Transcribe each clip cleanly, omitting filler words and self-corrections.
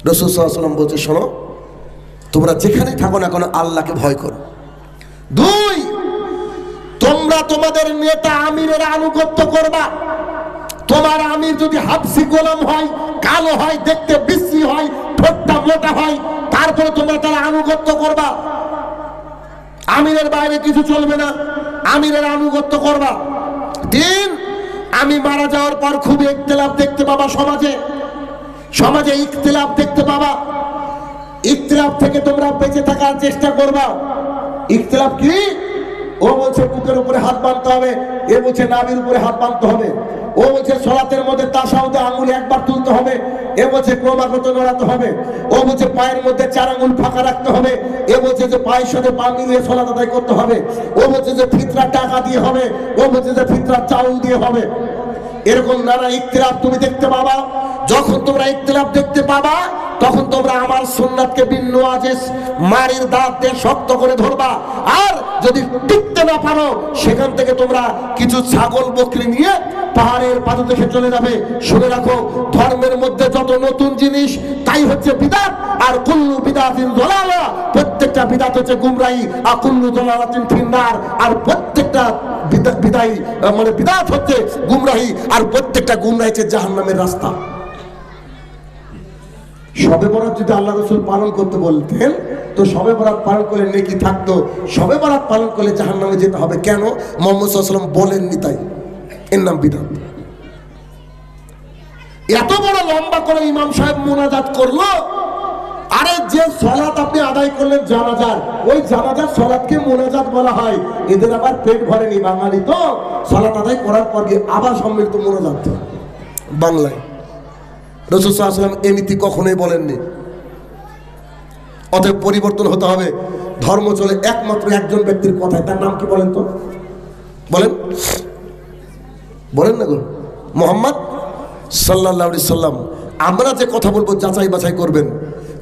রাসূল সাল্লাল্লাহু আলাইহি ওয়াসাল্লাম বলছে, শোনো, তোমরা যেখানেই থাকো না কেন আল্লাহকে ভয় করো। দুই, তোমরা তোমাদের নেতা আমিরের আনুগত্য করবা। তোমার আমির যদি হাবশি গোলাম হয়, কালো হয়, দেখতে বিশ্রী হয়, ঠোঁটটা মোটা হয়, তারপরে তোমরা তার আনুগত্য করবা। আমিরের বাইরে কিছু চলবে না, আমিরের আনুগত্য করবা। তিন, আমি মারা যাওয়ার পর খুব ইখতিলাফ দেখতে পাবা সমাজে, সমাজে ইখতিলাফ দেখতে পাবা। ইখতিলাফ থেকে তোমরা বেঁচে থাকার চেষ্টা করবা। ইখতিলাফ কি? ও বলছে বুকের উপরে হাত বাঁধতে হবে, এ বলছে নাভির উপরে হাত বাঁধতে হবে, ও বলছে সালাতের মধ্যে তাশাহুদে আঙ্গুল একবার তুলতে হবে, এ বলছে ক্রমাগত নড়াতে হবে, ও বলছে পায়ের মধ্যে 4 আঙ্গুল ফাঁকা রাখতে হবে, এ বলছে যে পায়ের সাথে পা মিলিয়ে সালাত আদায় করতে হবে, ও বলছে যে ফিতরা টাকা দিয়ে হবে, ও বলছে যে ফিতরা চাউল দিয়ে হবে। এরকম নানা ইখতিলাফ তুমি দেখতে পাবা। যখন তোমরা ইখতিলাফ দেখতে পাবা, তখন তোমরা আমার সুন্নাতকে ভিন্ন আজেস মারির দাঁত দিয়ে শক্ত করে ধরবা। আর যদি টিকতে না পারো, সেখান থেকে তোমরা কিছু ছাগল বকরি নিয়ে পাহাড়ের পাদদেশে চলে যাবে। শুনে রাখো, ধর্মের মধ্যে যত নতুন জিনিস তাই হচ্ছে বিদআত, আর কুল্লু বিদআতিন যালালা, প্রত্যেকটা বিদআত হচ্ছে গুমরাহি, আর কুল্লু যালালাতিন ফিন্নার, আর প্রত্যেকটা বিদআত হচ্ছে গুমরাহি, আর প্রত্যেকটা গুমরাহি হচ্ছে জাহান্নামের রাস্তা। শবে বরাত যদি আল্লাহ রাসূল পালন করতে বলতেন, তো শবে বরাত পালন করলে নেকি থাকতো, শবে বরাত পালন করলে জাহান্নামে যেতে হবে কেন? মুহাম্মদ সাল্লাল্লাহু আলাইহি ওয়াসাল্লাম বলেননি তাই। এর নাম বিদআত। এত বড় লম্বা করে ইমাম সাহেব মুনাজাত করলো। আরে যে সালাত আপনি আদায় করলেন জানাজার, ওই জানাজার সালাতকে মুনাজাত বলা হয়। এদের আবার পেট ভরেনি, বাঙালি তো সালাত আদায় করার পর আবার সম্মিলিত মুনাজাত বাংলায়। রাসূল সাল্লাল্লাহু আলাইহি ওয়াসাল্লাম এই নীতি কখনোই বলেননি। অতএব পরিবর্তন হতে হবে। ধর্ম চলে একমাত্র একজন ব্যক্তির কথায়, তার নাম কি বলেন তো? বলেন, বলেন না গো, মুহাম্মদ সাল্লাল্লাহু আলাইহি সাল্লাম। আমরা যে কথা বলবো যাচাই বাছাই করবেন।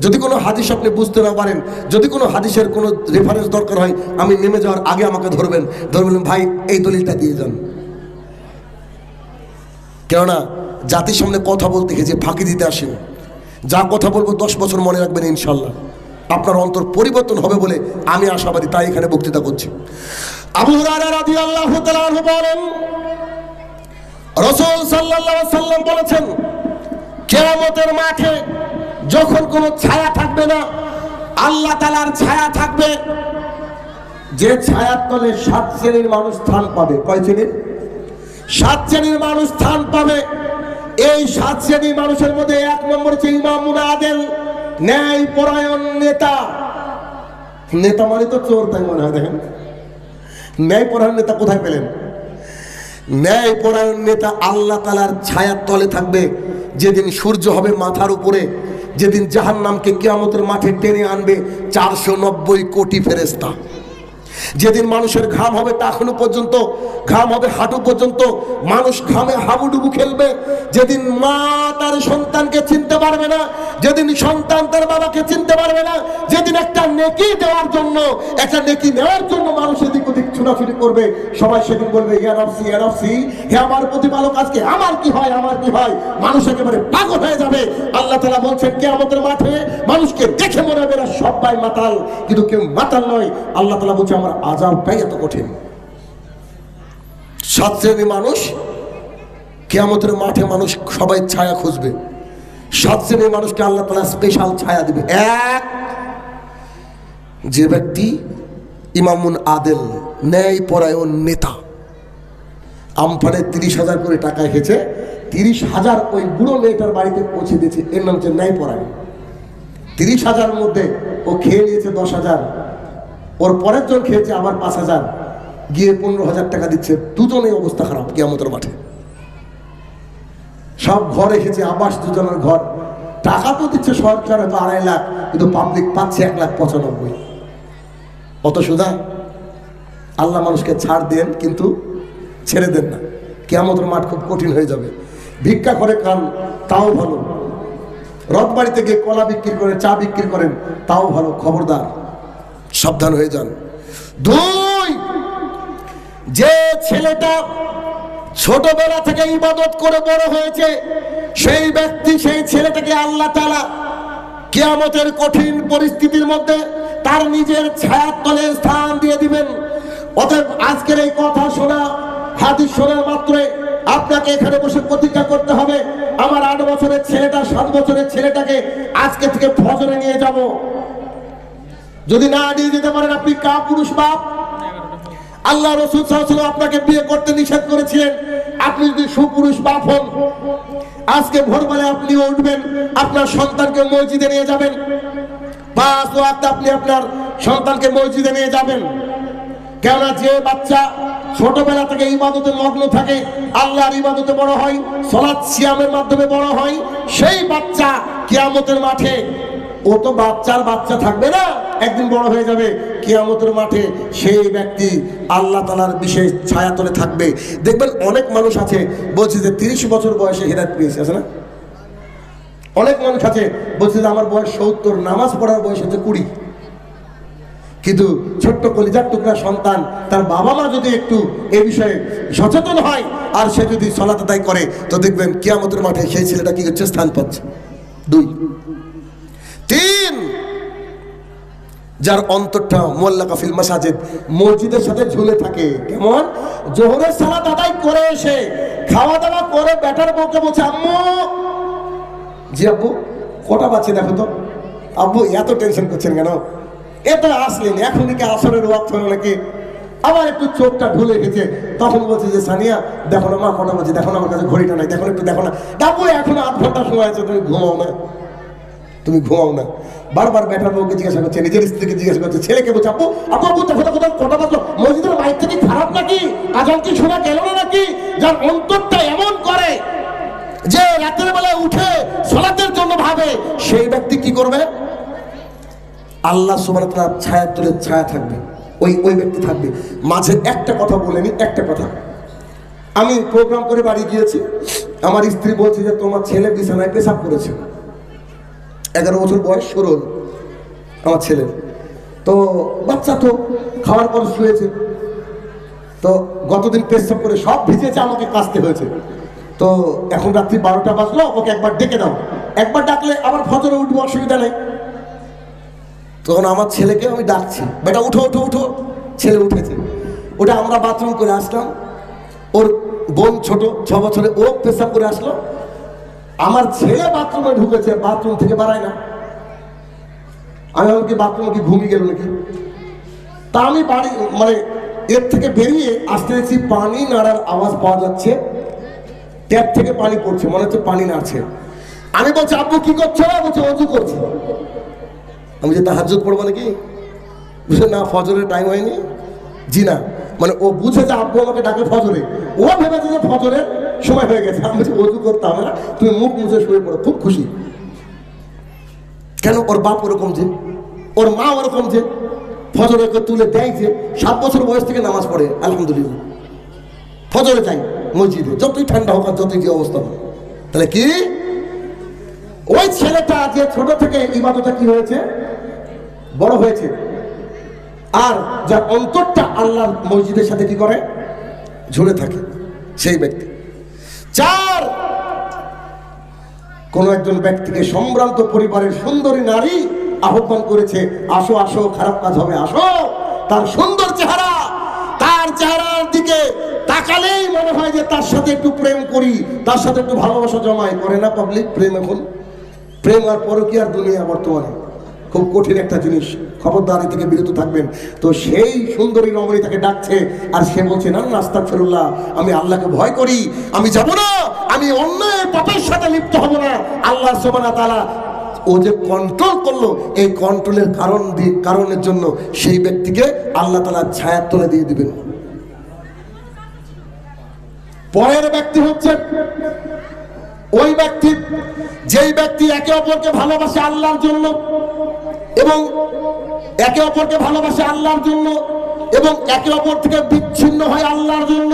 যদি কোনো হাদিস আপনি বুঝতে না পারেন, যদি কোনো হাদিসের কোনো রেফারেন্স দরকার হয়, আমি নেমে যাওয়ার আগে আমাকে ধরবেন, ধরবেন ভাই এই দলিলটা দিয়ে যান। কেননা জাতির সামনে কথা বলতে গিয়ে যে ফাঁকি দিতে আসেন, যা কথা বলবো 10 বছর মনে রাখবেন ইনশাল্লাহ। আপনার অন্তর পরিবর্তন হবে বলে আমি আশাবাদী, তাই এখানে বক্তৃতা করছি। আবু হুরায়রা রাদিয়াল্লাহু তাআলা আনহু বলেন, রাসূল সাল্লাল্লাহু আলাইহি ওয়াসাল্লাম বলেছেন, কিয়ামতের মাঠে যখন কোনো ছায়া থাকবে না, আল্লাহ তাআলার ছায়া থাকবে। যে ছায়ার তলে 7 শ্রেণীর মানুষ স্থান পাবে। কয় শ্রেণীর? 7 শ্রেণীর মানুষ স্থান পাবে। এই 7 শ্রেণীর মানুষের মধ্যে 1 নম্বর হচ্ছে ইমামুন আদিল, ন্যায় পরায়ণ নেতা। নেতা মানে তো চোর, তাই মনে হয়। দেখেন, ন্যায় পরায়ণ নেতা কোথায় পেলেন? ন্যায় পরায়ণ নেতা আল্লাহ তাআলার ছায়ার তলে থাকবে। যেদিন সূর্য হবে মাথার উপরে, যেদিন জাহান্নামকে কিয়ামতের মাঠে টেনে আনবে 490 কোটি ফেরেশতা, যেদিন মানুষের ঘাম হবে টাকনু পর্যন্ত, ঘাম হবে হাঁটু পর্যন্ত, মানুষ ঘামে হাবুডুবু খেলবে। যেদিন মা তার সন্তানকে চিনতে পারবে না, যেদিন সন্তান তার বাবাকে চিনতে পারবে না, যেদিন একটা নেকি দেওয়ার জন্য, একটা নেকি নেওয়ার জন্য মানুষ এদিক ওদিক ছুটাছুটি করবে, সবাই সেদিন বলবে ইয়া নফসি ইয়া নফসি, হে আমার প্রতিপালক, আজকে আমার কি হয়, আমার কি হয়। মানুষ একেবারে পাগল হয়ে যাবে। আল্লাহ তাআলা বলছেন কিয়ামতের মাঠে মানুষকে দেখে মনে হবে এরা সবাই মাতাল, কিন্তু কেউ মাতাল নয়। আল্লাহ তাআলা বলছে আমার আযাবটাই এত কঠিন। 7 শ্রেণীর মানুষ কিয়ামতের মাঠে, মানুষ সবাই ছায়া খুঁজবে। 7 শ্রেণীর মানুষকে আল্লাহ তাআলা স্পেশাল ছায়া দিবে। এক, যে ব্যক্তি ইমামুন আদিল, ন্যায় পরায়ণ নেতা। আমফানে 30,000 করে টাকা এসেছে, 30,000 ওই বুড়ো মেয়েটার বাড়িতে পৌঁছে দিয়েছে, এর নাম হচ্ছে ন্যায় পরায়ণ। 30,000 মধ্যে ও খেয়ে নিয়েছে 10,000, ওর পরের জন খেয়েছে আবার 5,000, গিয়ে 15,000 টাকা দিচ্ছে। দুজনেই অবস্থা খারাপ কিয়ামতের মাঠে। সব ঘর এসেছে, আবাস যোজনার ঘর, টাকা তো দিচ্ছে সরকার হয়তো 2.5 লাখ, কিন্তু পাবলিক পাচ্ছে 1,95,000। অত সুদা? আল্লাহ মানুষকে ছাড় দেন, কিন্তু ছেড়ে দেন না। কিয়ামতের মাঠ খুব কঠিন হয়ে যাবে। ভিক্ষা করে খান তাও ভালো, রথ বাড়িতে গিয়ে কলা বিক্রি করে, চা বিক্রি করেন তাও ভালো, খবরদার সাবধান হয়ে যান। 2, যে ছেলেটা ছোটবেলা থেকে ইবাদত করে বড় হয়েছে, সেই ব্যক্তি, সেই ছেলেটাকে আল্লাহ তাআলা কিয়ামতের কঠিন পরিস্থিতির মধ্যে তার নিজের ছায়ার তলে স্থান দিয়ে দিবেন। অতএব আজকের এই কথা শোনা, হাদিস শোনার মাত্রে আপনাকে এখানে বসে প্রতিজ্ঞা করতে হবে, আমার 8 বছরের ছেলেটা 7 বছরের ছেলেটাকে আজকে থেকে ফজরে নিয়ে যাব। যদি না নিয়ে যেতে পারেন আপনি কাপুরুষ বাপ। আল্লাহ রাসূল সাল্লাল্লাহু আলাইহি ওয়াসাল্লাম আপনাকে বিয়ে করতে নিষেধ করেছিলেন। আপনি যদি সুপুরুষ বাপ হন, আজকে ভোরবেলায় আপনি উঠবেন, আপনার সন্তানকে মসজিদে নিয়ে যাবেন, 5 ওয়াক্ত আপনি আপনার সন্তানকে মসজিদে নিয়ে যাবেন। কেননা যে বাচ্চা ছোটবেলা থেকে ইবাদতে মগ্ন থাকে, আল্লাহর ইবাদতে বড় হয়, সালাত সিয়ামের মাধ্যমে বড় হয়, সেই বাচ্চা কিয়ামতের মাঠে, ও তো বাচ্চা থাকবে না, একদিন বড় হয়ে যাবে। কিয়ামতের মাঠে সেই ব্যক্তি আল্লাহ তাআলার বিশেষ ছায়াতলে থাকবে। দেখবেন অনেক মানুষ আছে বলছে যে 30 বছর বয়সে হেদায়েত পেয়েছে, আছে না? অনেক মানুষ আছে বলছে যে আমার বয়স 70, নামাজ পড়ার বয়স হচ্ছে 20। কিন্তু ছোট্ট কলিজার টুকরা সন্তান, তার বাবা মা যদি একটু এ বিষয়ে সচেতন হয় আর সে যদি সালাত আদায় করে, তো দেখবেন কিয়ামতের মাঠে সেই ছেলেটা কি হচ্ছে, স্থান পাচ্ছে। 2, 3, যার অন্তরটা মুআল্লাকা ফিল মাসাজিদ, মসজিদের সাথে ঝুলে থাকে। কেমন? জোহরের সালাত আদায় করে এসে খাওয়া দাওয়া করে বেটার বউকে বলছে, আম্মু, জি আব্বু, কটা বাজছে দেখো তো। আব্বু এত টেনশন করছেন কেন? এটা আসলেন এখনই কি আসরের ওয়াক্ত হলো নাকি? আবার একটু চোখটা ঢুলে গেছে, তখন বলছে যে সানিয়া দেখো না মা কটা বাজে, দেখো না আমার কাছে ঘড়িটা নাই, দেখো একটু দেখো না। আব্বু এখন 8 ঘন্টা সময় আছে, তুমি ঘুমাও না, তুমি ঘুমাও না। বারবার বেটার বউকে জিজ্ঞাসা করছে, নিজের স্ত্রীকে জিজ্ঞাসা করছে, ছেলেকে বলছে, আপু আপু আপু দেখো তো কোথাও কটা বাজলো, মসজিদের বাইরে থেকে খারাপ নাকি, আজান কি শোনা গেল না নাকি? যার অন্তরটা এমন করে যে রাতের বেলায় উঠে সালাতের জন্য ভাবে, সেই ব্যক্তি কি করবে? আল্লাহ সুবহানাহু ওয়া তাআলার ছায়ার তলে ছায়া থাকবে, ওই ব্যক্তি থাকবে। মাঝে একটা কথা বলেনি, একটা কথা। আমি প্রোগ্রাম করে বাড়ি গিয়েছি, আমার স্ত্রী বলছে যে তোমার ছেলে বিছানায় পেশাব করেছে। 11 বছর বয়স, সরল আমার ছেলের। তো বাচ্চা তো খাওয়ার পর শুয়েছে, তো গতদিন পেশাব করে সব ভিজেছে, আমাকে কাচতে হয়েছে। তো এখন রাত্রি 12টা বাজলো, ওকে একবার ডেকে দাও। একবার ডাকলে আবার ফজরে উঠবো, অসুবিধা নেই। তখন আমার ছেলেকে আমি ডাকছি, বেটা উঠো উঠো উঠো। ছেলে উঠেছে, ওটা আমরা বাথরুম করে আসলাম। ওর বোন ছোট 6 বছরে, ও পেশাব করে আসলো। আমার ছেলে বাথরুমে ঢুকেছে, বাথরুম থেকে বাড়ায় না। আমি কি বাথরুমে কি ঘুমিয়ে গেল নাকি? তা আমি বাড়ি মানে এর থেকে বেরিয়ে আসতে দেখছি পানি নাড়ার আওয়াজ পাওয়া যাচ্ছে, ট্যাপ থেকে পানি পড়ছে, মনে হচ্ছে পানি নাড়ছে। আমি বলছি, আব্বু কি করছো? বলছে ওযু করছি। আমি যে তাহাজ্জুদ পড়বো নাকি? বুঝে না, ফজরের টাইম হয়নি। জি না, মানে ও বুঝে যে আব্বু আমাকে ডাকে ফজরে, ও ভেবেছে যে ফজরের সময় হয়ে গেছে। আমি বলছি ওযু করতে হবে না, তুমি মুখ মুছে শুয়ে পড়ো। খুব খুশি। কেন? ওর বাপ ওরকম, যে ওর মা ওরকম, যে ফজরকে তুলে দেয়, যে 7 বছর বয়স থেকে নামাজ পড়ে, আলহামদুলিল্লাহ। ফজরে যাই মসজিদে, যতই ঠান্ডা হোক আর যতই কি অবস্থা হোক। তাহলে কি ওই ছেলেটা যে ছোট থেকে ইবাদতটা কি হয়েছে, বড় হয়েছে, আর যার অন্তরটা আল্লাহর মসজিদের সাথে কি করে, ঝুলে থাকে, সেই ব্যক্তি। 4, কোন একজন ব্যক্তিকে সম্ভ্রান্ত পরিবারের সুন্দরী নারী আহ্বান করেছে, আসো আসো, খারাপ কাজ হবে, আসো। তার সুন্দর চেহারা, তার চেহারার দিকে তাকালেই মনে হয় যে তার সাথে একটু প্রেম করি, তার সাথে একটু ভালোবাসা জমাই। করে না পাবলিক প্রেম? এখন প্রেম আর পরকীয়ার দুনিয়া বর্তমানে খুব কঠিন একটা জিনিস, খবরদারি থেকে বিরত থাকবেন। তো সেই সুন্দরী রমণী তাকে ডাকছে, আর সে বলছে, না না আস্তাগফিরুল্লাহ, আমি আল্লাহকে ভয় করি, আমি যাব না, আমি অন্যায় পাপের সাথে লিপ্ত হব না। আল্লাহ সুবহানাহু ওয়া তাআলা ও যে কন্ট্রোল করলো, এই কন্ট্রোলের কারণের জন্য সেই ব্যক্তিকে আল্লাহ তাআলা ছায়ার তলে দিয়ে দিবেন। পরের ব্যক্তি হচ্ছে ওই ব্যক্তি, যেই ব্যক্তি একে অপরকে ভালোবাসে আল্লাহর জন্য, এবং একে অপরকে ভালোবাসে আল্লাহর জন্য, এবং একে অপর থেকে বিচ্ছিন্ন হয় আল্লাহর জন্য।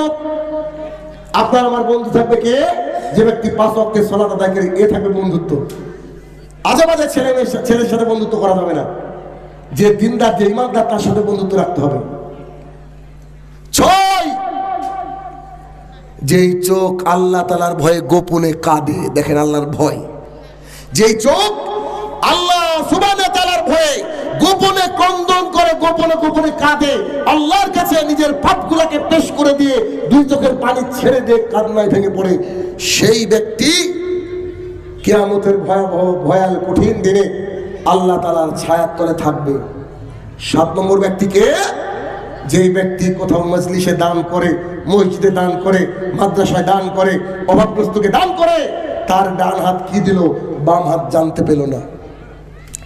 আপনার আমার বন্ধু থাকবে কে? যে ব্যক্তি 5 ওয়াক্তের সালাত আদায় করে, এ থাকবে বন্ধুত্ব। আজে বাজে ছেলের সাথে বন্ধুত্ব করা যাবে না। যে দিনদার, যে ইমানদার, তার সাথে বন্ধুত্ব রাখতে হবে। 6, যেই চোখ আল্লাহ তাআলার ভয়ে গোপনে কাঁদে। দেখেন আল্লাহর ভয়, যেই চোখ আল্লাহর করে কাঁদে, আল্লাহর কাছে নিজের পাপগুলোকে পেশ করে দিয়ে দুই চোখের পানি ছেড়ে দিয়ে কান্নায় ভেঙে পড়ে, সেই ব্যক্তি কিয়ামতের ভয়াবহ ভয়াল কঠিন দিনে আল্লাহ তাআলার ছায়ার তলে থাকবে। 7 নম্বর ব্যক্তিকে, যেই ব্যক্তি কোথাও মজলিসে দান করে, মসজিদে দান করে, মাদ্রাসায় দান করে, অভাবগ্রস্তকে দান করে, তার ডান হাত কি দিল বাম হাত জানতে পেল না।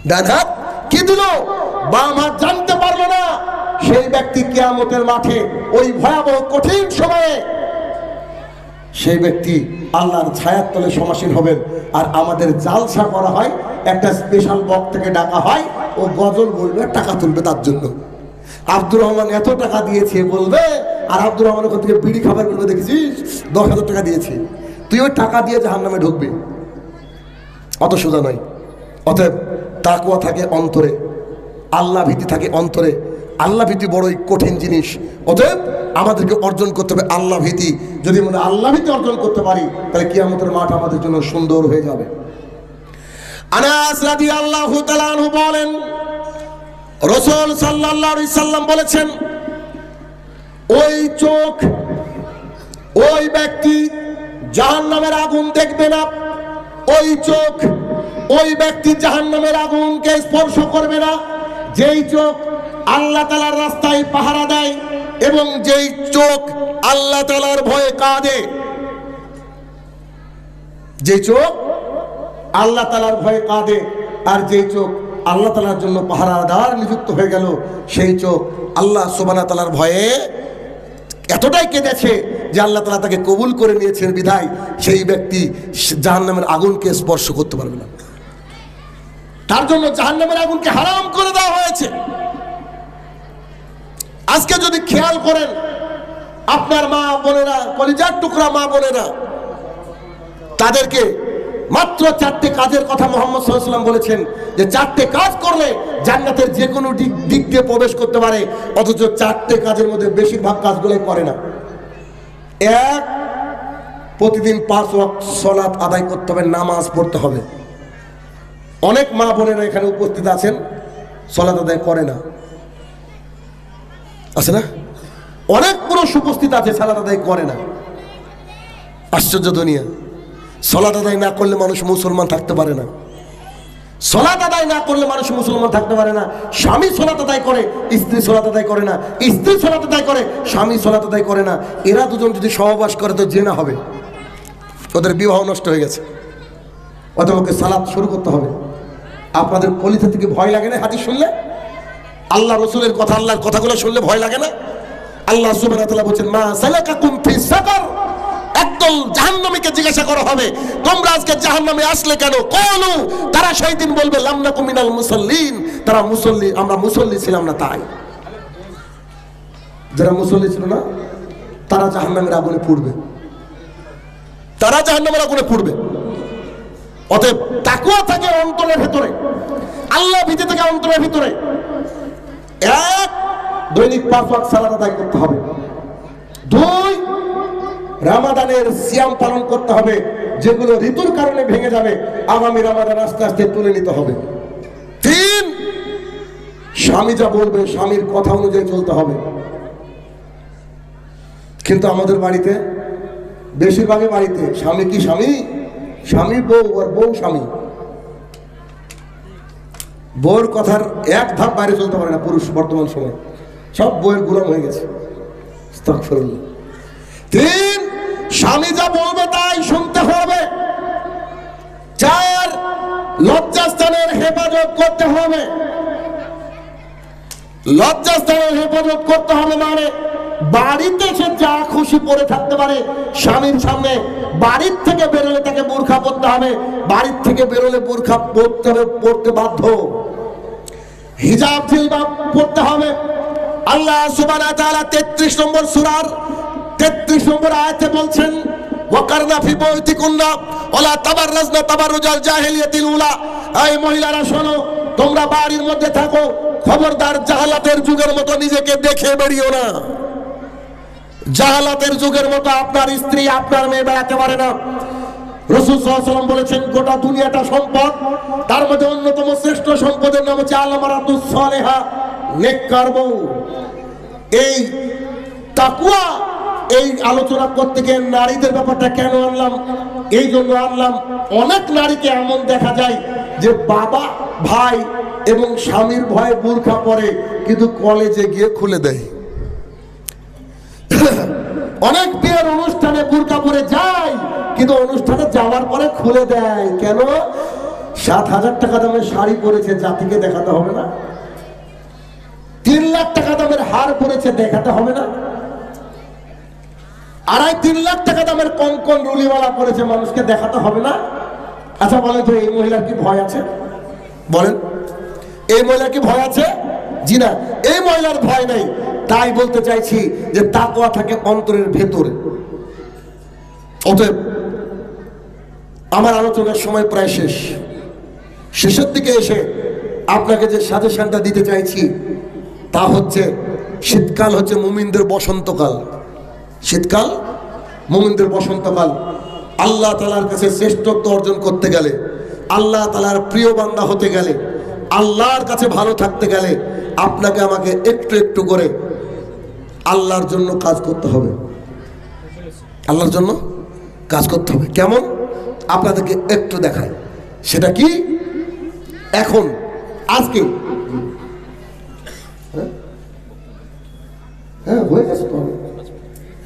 ডান হাত কি দিল বাম হাত জানতে পারলো না। সেই ব্যক্তি কিয়ামতের মাঠে ওই ভয়াবহ কঠিন সময়ে সেই ব্যক্তি আল্লাহর ছায়ার তলে সমাসীন হবেন। আর আমাদের জালসা করা হয়, একটা স্পেশাল বক্স থেকে ডাকা হয়, ও গজল বলবে, টাকা তুলবে তার জন্য। আব্দুর রহমান এত টাকা দিয়েছে বলবে, আর আব্দুর রহমান ওখান থেকে বিড়ি খাবার বলবে, দেখেছিস 10,000 টাকা দিয়েছে, তুই ওই টাকা দিয়ে জাহান্নামে ঢুকবি। অত সোজা নয়। অতএব তাকওয়া থাকে অন্তরে, আল্লাহ ভীতি থাকে অন্তরে। আল্লাহ ভীতি বড়ই কঠিন জিনিস। অতএব আমাদেরকে অর্জন করতে হবে আল্লাহ ভীতি। যদি আমরা আল্লাহ ভীতি অর্জন করতে পারি, তাহলে কিয়ামতের মাঠ আমাদের জন্য সুন্দর হয়ে যাবে। আনাস রাদিয়াল্লাহু তাআলা আনহু বলেন, রাসূল সাল্লাল্লাহু আলাইহি সাল্লাম বলেছেন, ওই চোখ, ওই ব্যক্তি জাহান্নামের আগুন দেখবে না। ওই চোখ, ওই ব্যক্তি জাহান্নামের আগুনকে স্পর্শ করবে না, যেই চোখ আল্লাহ তাআলার রাস্তায় পাহারা দেয় এবং যেই চোখ আল্লাহ তাআলার ভয়ে কাঁদে। যেই চোখ আল্লাহ তাআলার ভয়ে কাঁদে, আর যেই চোখ আল্লাহ তাআলার জন্য পাহারাদার নিযুক্ত হয়ে গেল, সেই চোখ আল্লাহ সুবহানাহু ওয়া তাআলার ভয়ে এতটাই কেঁদেছে যে আল্লাহ তাআলা তাকে কবুল করে নিয়েছেন বিধায় সেই ব্যক্তি জাহান্নামের আগুনকে স্পর্শ করতে পারবে না। তার জন্য জাহান্নামের আগুনকে হারাম করে দেওয়া হয়েছে। আজকে যদি খেয়াল করেন, আপনার মা বোনেরা, কলিজার টুকরা মা বোনেরা, তাদেরকে মাত্র 4টে কাজের কথা মুহাম্মদ সাল্লাল্লাহু আলাইহি ওয়াসাল্লাম বলেছেন, যে 4টে কাজ করলে জান্নাতের যে কোনো দিক দিয়ে প্রবেশ করতে পারে। অথচ 4টে কাজের মধ্যে বেশিরভাগ কাজগুলোই করে না। 1, প্রতিদিন 5 ওয়াক্ত সালাত আদায় করতে হবে, নামাজ পড়তে হবে। অনেক মা বোনেরা এখানে উপস্থিত আছেন, সালাত আদায় করে না, আছে না? অনেক পুরুষ উপস্থিত আছে, সালাত আদায় করে না। আশ্চর্য দুনিয়া। সালাত আদায় না করলে মানুষ মুসলমান থাকতে পারে না। সালাত আদায় না করলে মানুষ মুসলমান থাকতে পারে না। স্বামী সালাত আদায় করে, স্ত্রী সালাত আদায় করে না। স্ত্রী সালাত আদায় করে, স্বামী সালাত আদায় করে না। এরা দুজন যদি সহবাস করে তো জিনা হবে, ওদের বিবাহ নষ্ট হয়ে গেছে। অতএব ওকে সালাত শুরু করতে হবে। আপনাদের কলিজা থেকে ভয় লাগে না হাদিস শুনলে? আল্লাহ রাসূলের কথা, আল্লাহর কথাগুলো শুনলে ভয় লাগে না? আল্লাহ সুবহানাহু ওয়া তাআলা বলেন, মা সালাকাকুম ফিস সাকার। একদল জাহান্নামীকে জিজ্ঞাসা করা হবে, তোমরা আজকে জাহান্নামে আসলে কেন? ক্বালু, তারা সেই দিন বলবে, লাম নাকু মিনাল মুসাল্লিন, তারা মুসল্লি, আমরা মুসল্লি ছিলাম না তাই। যারা মুসল্লি ছিল না তারা জাহান্নামের আগুনে পুড়বে, তারা জাহান্নামের আগুনে পুড়বে। অতএব তাকওয়া থাকে অন্তরের ভিতরে, আল্লাহ ভীতি থেকে অন্তরের ভিতরে। 1, দৈনিক 5 ওয়াক্ত সালাত আদায় করতে হবে। 2, রমাদানের সিয়াম পালন করতে হবে, যেগুলো ঋতুর কারণে ভেঙে যাবে, আগামী রমাদান আস্তে আস্তে তুলে নিতে হবে। 3, স্বামী যা বলবে স্বামীর কথা অনুযায়ী চলতে হবে। কিন্তু আমাদের বাড়িতে, বেশিরভাগই বাড়িতে স্বামী কি স্বামী, স্বামী বউ, আর বউ স্বামী। বউর কথার এক ধাপ বাইরে চলতে পারে না পুরুষ বর্তমান সময়, সব বউয়ের গোলাম হয়ে গেছে। আস্তাগফিরুল্লাহ। 3, স্বামী যা বলবে তাই শুনতে হবে। 4, লজ্জাস্থানের হেফাজত করতে হবে। লজ্জাস্থানের হেফাজত করতে হবে মানে বাড়িতে সে যা খুশি পরে থাকতে পারে স্বামীর সামনে, বাড়ির থেকে বেরোলে তাকে বোরখা পরতে হবে, বাড়ির থেকে বেরোলে বোরখা পরতে হবে, পরতে বাধ্য। হিজাব জিলবাব পরতে হবে। আল্লাহ সুবহানাহু ওয়া তাআলা 33 নম্বর সূরার 33 নম্বর আয়াতে বলছেন, ওয়াকারনা ফি বুয়ুতিকুন্না ওয়ালা তাবাররাজনা তাবাররুজাল জাহিলিয়াতিল উলা। এই মহিলারা শোনো, তোমরা বাড়ির মধ্যে থাকো, খবরদার জাহালাতের যুগের মতো নিজেকে দেখে বেরিও না। জাহালাতের যুগের মতো আপনার স্ত্রী, আপনার মেয়ে বেড়াতে পারে না। রাসূল সাল্লাল্লাহু আলাইহি ওয়াসাল্লাম বলেছেন, গোটা দুনিয়াটা সম্পদ, তার মধ্যে অন্যতম শ্রেষ্ঠ সম্পদের নাম হচ্ছে আল মারাতুস সালেহা, নেককার বউ। এই তাকওয়া এই আলোচনা করতে গিয়ে নারীদের ব্যাপারটা কেন আনলাম? এই জন্য আনলাম, অনেক নারীকে এমন দেখা যায় যে বাবা ভাই এবং স্বামীর ভয়ে বুরখা পরে, কিন্তু কলেজে গিয়ে খুলে দেয়। অনেক বিয়ের অনুষ্ঠানে বুরকা পরে যায়, কিন্তু অনুষ্ঠানে যাওয়ার পরে খুলে দেয়। কেন? 7,000 টাকা দামের শাড়ি পরেছে, জাতিকে দেখাতে হবে না? 3 লাখ টাকা দামের হার পরেছে, দেখাতে হবে না? 2.5-3 লাখ টাকা দামের কঙ্কন রুলিওয়ালা পরেছে, মানুষকে দেখাতে হবে না? আচ্ছা বলেন তো, এই মহিলার কি ভয় আছে? বলেন, এই মহিলার কি ভয় আছে? জি না, এই মহিলার ভয় নেই। তাই বলতে চাইছি যে তাকওয়া থাকে অন্তরের ভেতরে। অতএব আমার আলোচনার সময় প্রায় শেষ, শেষের দিকে এসে আপনাকে যে সাজেশনটা দিতে চাইছি তা হচ্ছে, শীতকাল হচ্ছে মুমিনদের বসন্তকাল। শীতকাল মুমিনদের বসন্তকাল। আল্লাহ তাআলার কাছে শ্রেষ্ঠত্ব অর্জন করতে গেলে, আল্লাহ তাআলার প্রিয় বান্দা হতে গেলে, আল্লাহর কাছে ভালো থাকতে গেলে আপনাকে আমাকে একটু একটু করে আল্লাহর জন্য কাজ করতে হবে। আল্লাহর জন্য কাজ করতে হবে। কেমন? আপনাদেরকে একটু দেখায়। সেটা কি? এখন আজকে হ্যাঁ হয়ে গেছে তো,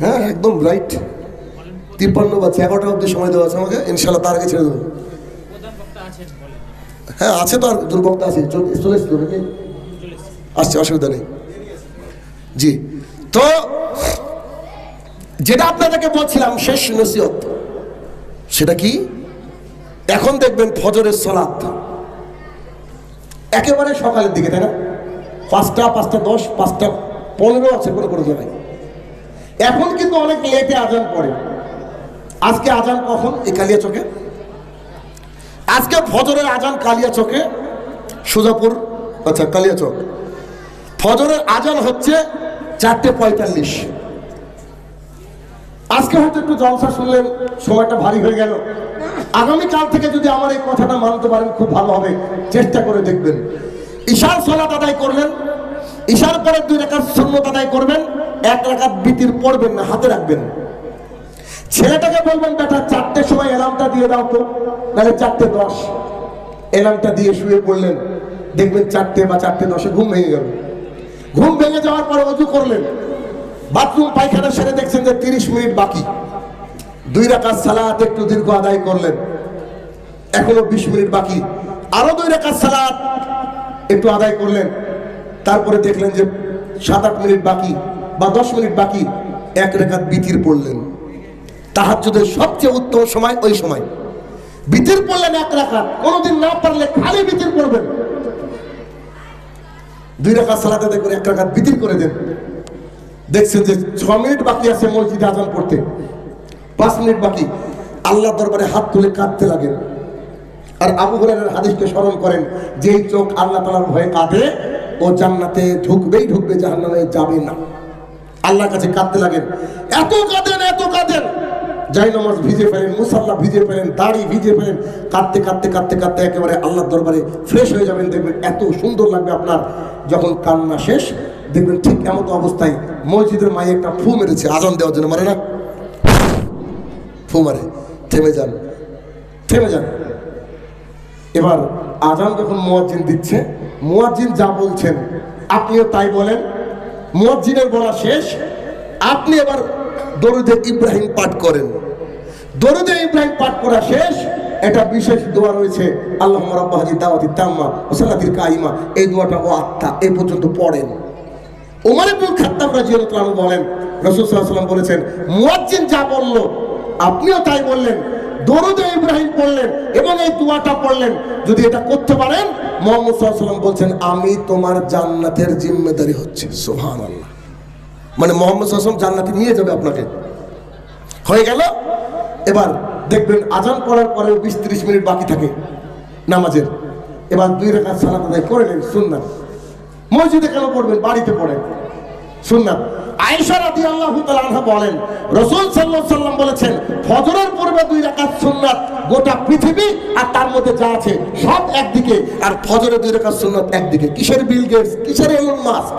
হ্যাঁ একদম রাইট। 53 বা 11টা অব্দি সময় দেওয়া আছে আমাকে, ইনশাল্লাহ তার আগে ছেড়ে দেবো। হ্যাঁ আছে তো, আর দুর্বক্তা আছে, চলে এসেছিল নাকি? আসছে, অসুবিধা নেই। জি, তো যেটা আপনাদেরকে বলছিলাম শেষ নসিহত, সেটা কি? এখন দেখবেন ফজরের সালাত একেবারে সকালের দিকে, তাই না? 5টা, 5টা 10, 5টা 15 আছে কোনো কোনো জায়গায়। এখন কিন্তু অনেক লেটে আজান পড়ে। আজকে আজান কখন? এই কালিয়াচকে। আজকে ফজরের আজান কালিয়াচকে, সুজাপুর, আচ্ছা কালিয়াচক। ফজরের আজান হচ্ছে 4:45। আজকে হয়তো একটু জলসা শুনলেন, সময়টা ভারী হয়ে গেল। আগামীকাল থেকে যদি আমার এই কথাটা মানতে পারেন খুব ভালো হবে, চেষ্টা করে দেখবেন। ঈশার সালাত আদায় করলেন, ঈশার পরে 2 রাকাত সুন্নত আদায় করবেন, 1 রাকাত বিতির পড়বেন না, হাতে রাখবেন। ছেলেটাকে বলবেন, বেটা 4টের সময় অ্যালার্মটা দিয়ে দাও তো, নাহলে 4:10। অ্যালার্মটা দিয়ে শুয়ে পড়লেন, দেখবেন 4টে বা 4:10 ঘুম ভেঙে গেল। ঘুম ভেঙে যাওয়ার পর ওযু করলেন, বাথরুম পায়খানা সেরে দেখছেন যে 30 মিনিট বাকি। 2 রাকাত সালাত একটু দীর্ঘ আদায় করলেন, এখনো 20 মিনিট বাকি। আরো 2 রাকাত সালাত একটু আদায় করলেন, তারপরে দেখলেন যে 7-8 মিনিট বাকি বা 10 মিনিট বাকি, 1 রাকাত বিতির পড়লেন। তাহাজ্জুদের সবচেয়ে উত্তম সময় ওই সময়। বিতির পড়লেন 1 রাকাত, কোনোদিন না পারলে খালি বিতির পড়বেন। 2 রাকাত সালাত আদায় করে 1 রাকাত বিতির করে দেন। দেখছেন যে 6 মিনিট বাকি আছে মসজিদে আজান পড়তে, 5 মিনিট বাকি। আল্লাহ দরবারে হাত তুলে কাঁদতে লাগেন। আর আবু হুরায়রার হাদিসকে স্মরণ করেন, যেই চোখ আল্লাহ তাআলার ভয়ে কাঁদে ও জান্নাতে ঢুকবেই ঢুকবে, জাহান্নামে যাবে না। আল্লাহর কাছে কাঁদতে লাগেন, এত কাঁদেন, এত কাঁদেন, যাই নামাজ ভিজে ফেলেন, মুসাল্লা ভিজে ফেলেন, দাড়ি ভিজে ফেলেন। কাঁদতে কাঁদতে কাঁদতে কাঁদতে একেবারে আল্লাহর দরবারে ফ্রেশ হয়ে যাবেন। দেখবেন এত সুন্দর লাগবে আপনার। যখন কান্না শেষ দেখবেন ঠিক এমন অবস্থায় মসজিদের মায়ে একটা ফু মেরেছে আজান দেওয়ার জন্য, মারে না? ফু মারে, থেমে যান, থেমে যান। এবার আজান যখন মুয়াজ্জিন দিচ্ছে, মুয়াজ্জিন যা বলছেন আপনিও তাই বলেন। মুয়াজ্জিনের বলা শেষ, আপনি এবার দরুদে ইব্রাহিম পাঠ করেন। দরুদে ইব্রাহিম পাঠ করা শেষ, এটা বিশেষ দোয়া রয়েছে, আল্লাহুম্মা রাব্বা হাযিহি দাওয়াতি তাম্মা ওয়া সালাতিল কাইমা। এই দোয়াটা ও আত্মা এই পর্যন্ত পড়েন। ওমর ইবনুল খাত্তাব রাদিয়াল্লাহু আনহু বলেন, রাসূল সাল্লাল্লাহু আলাইহি ওয়াসাল্লাম বলেছেন, মুয়াজ্জিন যা বলল আপনিও তাই বললেন, দরুদে ইব্রাহিম পড়লেন এবং এই দোয়াটা পড়লেন। যদি এটা করতে পারেন, মুহাম্মদ সাল্লাল্লাহু আলাইহি ওয়াসাল্লাম বলছেন, আমি তোমার জান্নাতের জিম্মেদারি হচ্ছে। সুবহানাল্লাহ। মানে মুহাম্মদ সাল্লাল্লাহু আলাইহি ওয়াসাল্লাম জান্নাতে নিয়ে যাবে আপনাকে। হয়ে গেল। এবার দেখবেন আজান পড়ার পরেও 20-30 মিনিট বাকি থাকে নামাজের। এবার 2 রাকাত সালাত আদায় করে নেন সুন্নাত। মসজিদে কেন পড়বেন? বাড়িতে পড়েন। সুন্নাত। আয়েশা রাদিয়াল্লাহু তাআলা আনহা বলেন, রাসূল সাল্লাল্লাহু আলাইহি ওয়াসাল্লাম বলেছেন, ফজরের পূর্বে 2 রাকাত সুন্নাত, গোটা পৃথিবী আর তার মধ্যে যা আছে সব একদিকে, আর ফজরের 2 রাকাত সুন্নাত একদিকে। কিসের বিল গেটস, কিসের এলন মাস্ক?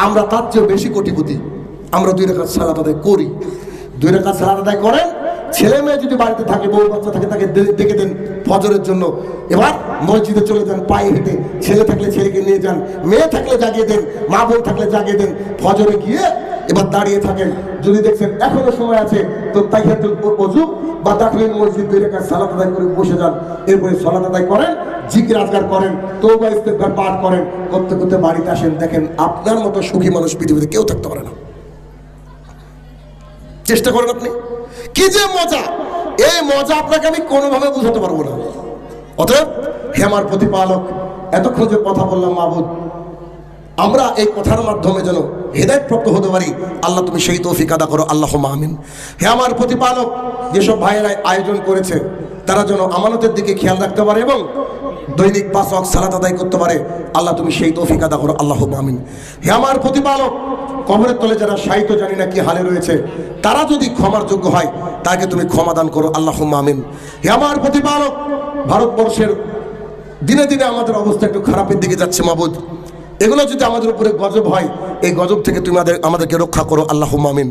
আমরা তার চেয়ে বেশি কোটিপতি। আমরা 2 রাকাত সালাত আদায় করি। 2 রাকাত সালাত আদায় করেন। ছেলে মেয়ে যদি বাড়িতে থাকে, বউ বাচ্চা থাকে, তাকে ডেকে দেন ফজরের জন্য। এবার মসজিদে চলে যান পায়ে হেঁটে। ছেলে থাকলে ছেলেকে নিয়ে যান, মেয়ে থাকলে জাগিয়ে দেন, মা বোন থাকলে জাগিয়ে দেন। ফজরে গিয়ে এবার দাঁড়িয়ে থাকেন। যদি দেখছেন এখনো সময় আছে, তো তাহিয়াতুল ওযু বা দাখিলুল মসজিদ 2 রাকাত সালাত আদায় করে বসে যান। এরপরে সালাত আদায় করেন, জিকির আজকার করেন, তওবা ইস্তেগফার পাঠ করেন, করতে করতে বাড়িতে আসেন। দেখেন আপনার মতো সুখী মানুষ পৃথিবীতে কেউ থাকতে পারে না। চেষ্টা করেন আপনি। কি যে মজা! এই মজা আপনাকে আমি কোনোভাবে বুঝাতে পারবো না। অতএব হে আমার প্রতিপালক, এতক্ষণ যে কথা বললাম মাবুদ, আমরা এই কথার মাধ্যমে যেন হেদায়েতপ্রাপ্ত হতে পারি, আল্লাহ তুমি সেই তৌফিক আদা করো, আল্লাহুম্মা আমিন। হে আমার প্রতিপালক, যেসব ভাইয়েরা আয়োজন করেছে তারা যেন আমানতের দিকে খেয়াল রাখতে পারে এবং দৈনিক 5 ওয়াক্ত সালাত আদায় করতে পারে, আল্লাহ তুমি সেই তৌফিক আদা করো, আল্লাহুম্মা আমিন। হে আমার প্রতিপালক, কবরের তলে যারা শায়িত জানি না কি হালে রয়েছে, তারা যদি ক্ষমার যোগ্য হয় তাকে তুমি ক্ষমা দান করো, আল্লাহুম্মা আমিন। হে আমার প্রতিপালক, ভারতবর্ষের দিনে দিনে আমাদের অবস্থা একটু খারাপের দিকে যাচ্ছে মাবুদ। এগুলো যদি আমাদের উপরে গজব হয়, এই গজব থেকে তুমি আমাদেরকে রক্ষা করো, আল্লাহুম্মা আমিন।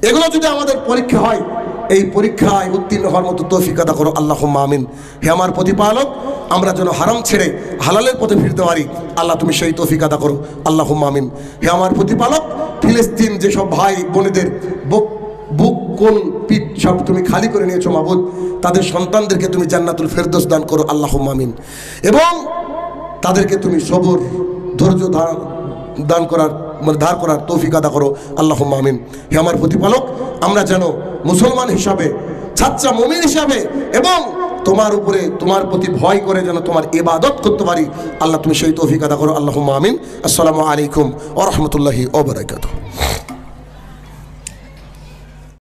এগুলো যদি আমাদের পরীক্ষা হয়, এই পরীক্ষায় উত্তীর্ণ হওয়ার মতো তৌফিক আদা করো, আল্লাহুম্মা আমিন। হে আমার প্রতিপালক, আমরা যেন হারাম ছেড়ে হালালের পথে ফিরতে পারি, আল্লাহ তুমি সেই তৌফিক আদা করো, আল্লাহুম্মা আমিন। হে আমার প্রতিপালক, ফিলিস্তিন যেসব ভাই বোনেদের বুক কোল পিঠ সব তুমি খালি করে নিয়েছো মাবুদ, তাদের সন্তানদেরকে তুমি জান্নাতুল ফেরদৌস দান করো, আল্লাহুম্মা আমিন। এবং তাদেরকে তুমি সবর ধৈর্য দান করার ধার করার তৌফিক আদা করো, আল্লাহুম্মা আমিন। হে আমার প্রতিপালক, আমরা যেন মুসলমান হিসাবে, সাচ্চা মুমিন হিসাবে এবং তোমার উপরে তোমার প্রতি ভয় করে যেন তোমার ইবাদত করতে পারি, আল্লাহ তুমি সেই তৌফিক আদা করো, আল্লাহুম্মা আমিন। আসসালামু আলাইকুম ওয়া রাহমাতুল্লাহি ওয়া বারাকাতুহু।